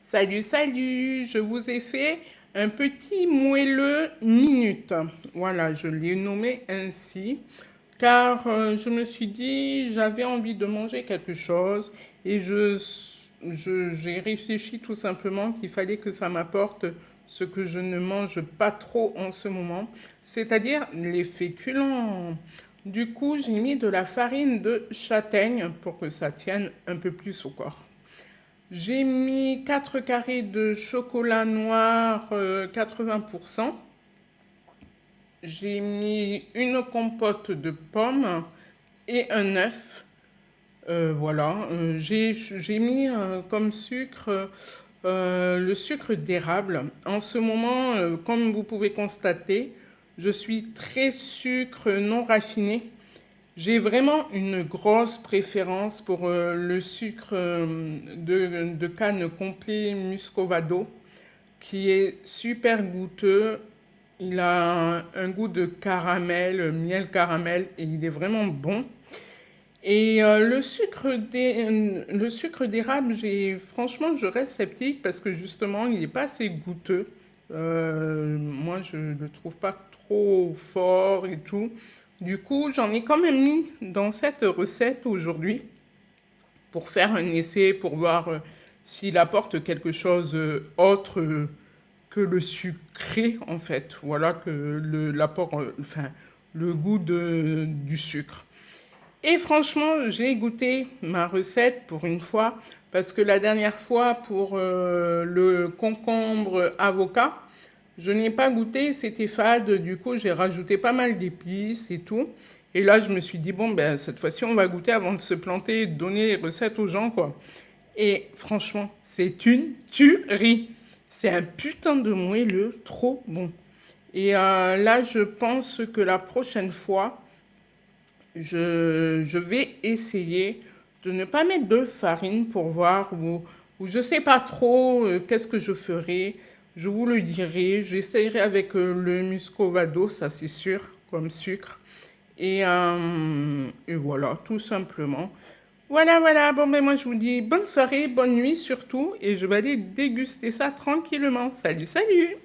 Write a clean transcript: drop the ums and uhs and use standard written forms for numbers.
Salut, salut! Je vous ai fait un petit moelleux minute. Voilà, je l'ai nommé ainsi car je me suis dit j'avais envie de manger quelque chose et j'ai réfléchi tout simplement qu'il fallait que ça m'apporte ce que je ne mange pas trop en ce moment, c'est-à-dire les féculents. Du coup, j'ai mis de la farine de châtaigne pour que ça tienne un peu plus au corps. J'ai mis 4 carrés de chocolat noir 80%. J'ai mis une compote de pommes et un œuf. Voilà. J'ai mis comme sucre le sucre d'érable. En ce moment, comme vous pouvez constater, je suis très sucre non raffiné. J'ai vraiment une grosse préférence pour le sucre de canne complet Muscovado qui est super goûteux. Il a un goût de caramel, miel caramel et il est vraiment bon. Et le sucre d'érable, franchement, je reste sceptique parce que justement, il n'est pas assez goûteux. Moi, je ne le trouve pas trop fort et tout. Du coup, j'en ai quand même mis dans cette recette aujourd'hui pour faire un essai, pour voir s'il apporte quelque chose autre que le sucré, en fait. Voilà, que l'apport, enfin, le goût du sucre. Et franchement, j'ai goûté ma recette pour une fois, parce que la dernière fois, pour le concombre avocat, je n'ai pas goûté, c'était fade, du coup j'ai rajouté pas mal d'épices et tout. Et là, je me suis dit, bon, ben, cette fois-ci, on va goûter avant de se planter et de donner les recettes aux gens, quoi. Et franchement, c'est une tuerie. C'est un putain de moelleux, trop bon. Et là, je pense que la prochaine fois, je vais essayer de ne pas mettre de farine pour voir ou je sais pas trop qu'est-ce que je ferai. Je vous le dirai. J'essayerai avec le muscovado, ça c'est sûr, comme sucre. Et voilà, tout simplement. Voilà, voilà. Bon, ben moi je vous dis bonne soirée, bonne nuit surtout. Et je vais aller déguster ça tranquillement. Salut, salut!